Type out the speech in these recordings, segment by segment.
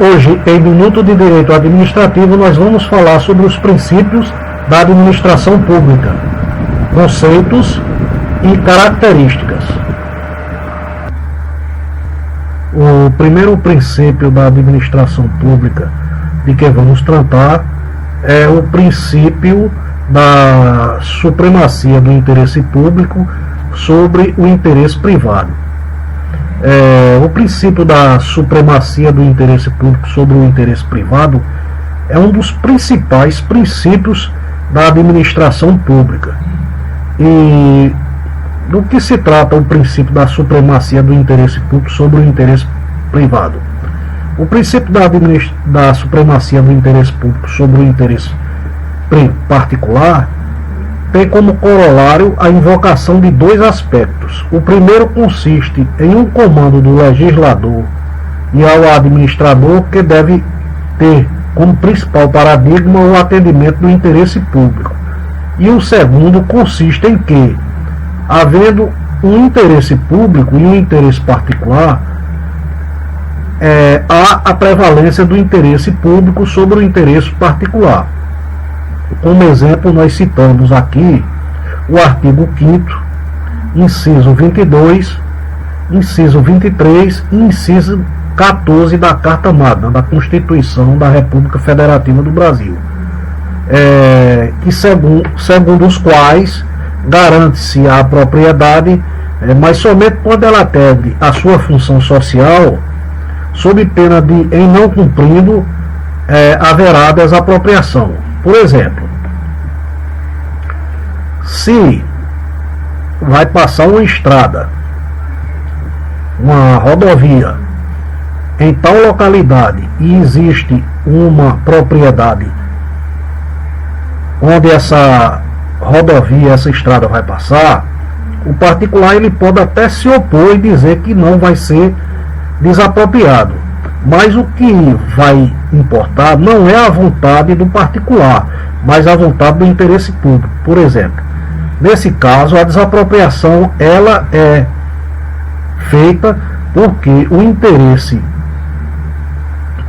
Hoje, em Minuto de Direito Administrativo, nós vamos falar sobre os princípios da administração pública, conceitos e características. O primeiro princípio da administração pública de que vamos tratar é o princípio da supremacia do interesse público sobre o interesse privado. O princípio da supremacia do interesse público sobre o interesse privado é um dos principais princípios da administração pública. E do que se trata o princípio da supremacia do interesse público sobre o interesse privado? O princípio da supremacia do interesse público sobre o interesse particular tem como corolário a invocação de dois aspectos. O primeiro consiste em um comando do legislador e ao administrador que deve ter como principal paradigma o atendimento do interesse público. E o segundo consiste em que, havendo um interesse público e um interesse particular, há a prevalência do interesse público sobre o interesse particular. Como exemplo, nós citamos aqui o artigo 5º, inciso 22, inciso 23 e inciso 14 da Carta Magna da Constituição da República Federativa do Brasil, que segundo os quais garante-se a propriedade, mas somente quando ela atende a sua função social, sob pena de, em não cumprindo, haverá desapropriação. Por exemplo, se vai passar uma estrada, uma rodovia em tal localidade e existe uma propriedade onde essa rodovia, essa estrada vai passar, o particular ele pode até se opor e dizer que não vai ser desapropriado. Mas o que vai importar não é a vontade do particular, mas a vontade do interesse público. Por exemplo, nesse caso, a desapropriação ela é feita porque o interesse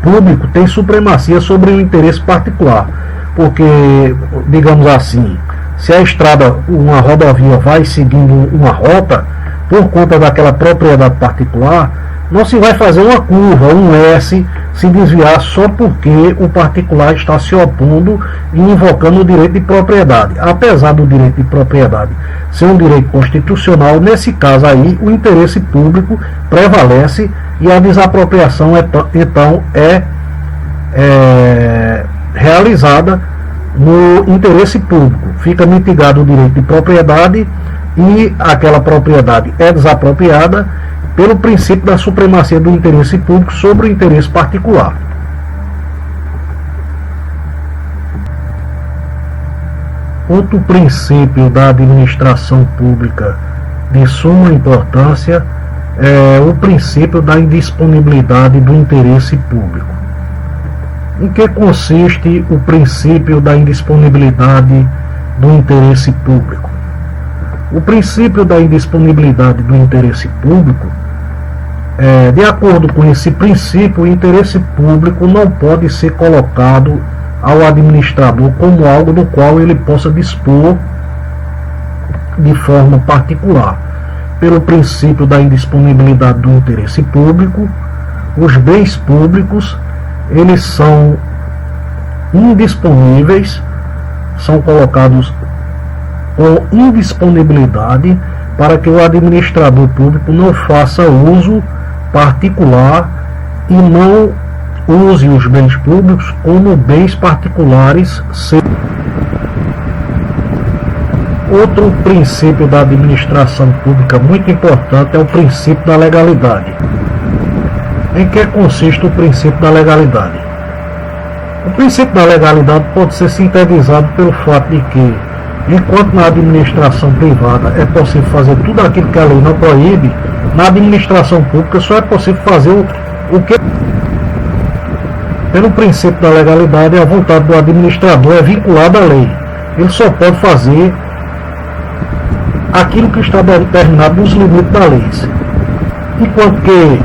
público tem supremacia sobre o interesse particular. Porque, digamos assim, se a estrada, uma rodovia vai seguindo uma rota, por conta daquela propriedade particular, não se vai fazer uma curva, um S, se desviar só porque o particular está se opondo e invocando o direito de propriedade. Apesar do direito de propriedade ser um direito constitucional, nesse caso aí o interesse público prevalece e a desapropriação então é realizada no interesse público. Fica mitigado o direito de propriedade e aquela propriedade é desapropriada pelo princípio da supremacia do interesse público sobre o interesse particular. Outro princípio da administração pública de suma importância é o princípio da indisponibilidade do interesse público. Em que consiste o princípio da indisponibilidade do interesse público? O princípio da indisponibilidade do interesse público, de acordo com esse princípio, o interesse público não pode ser colocado ao administrador como algo do qual ele possa dispor de forma particular. Pelo princípio da indisponibilidade do interesse público, os bens públicos eles são indisponíveis, são colocados com indisponibilidade para que o administrador público não faça uso particular e não use os bens públicos como bens particulares. Outro princípio da administração pública muito importante é o princípio da legalidade. Em que consiste o princípio da legalidade? O princípio da legalidade pode ser sintetizado pelo fato de que, enquanto na administração privada é possível fazer tudo aquilo que a lei não proíbe, na administração pública só é possível fazer o que... Pelo princípio da legalidade, a vontade do administrador é vinculada à lei. Ele só pode fazer aquilo que está determinado nos limites da lei. Enquanto que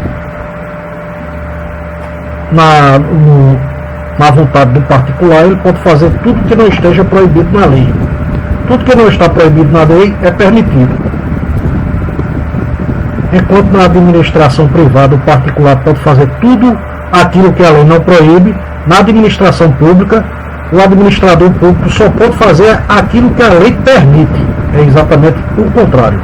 na vontade do particular, ele pode fazer tudo que não esteja proibido na lei. Tudo que não está proibido na lei é permitido. Enquanto na administração privada o particular pode fazer tudo aquilo que a lei não proíbe, na administração pública o administrador público só pode fazer aquilo que a lei permite. É exatamente o contrário.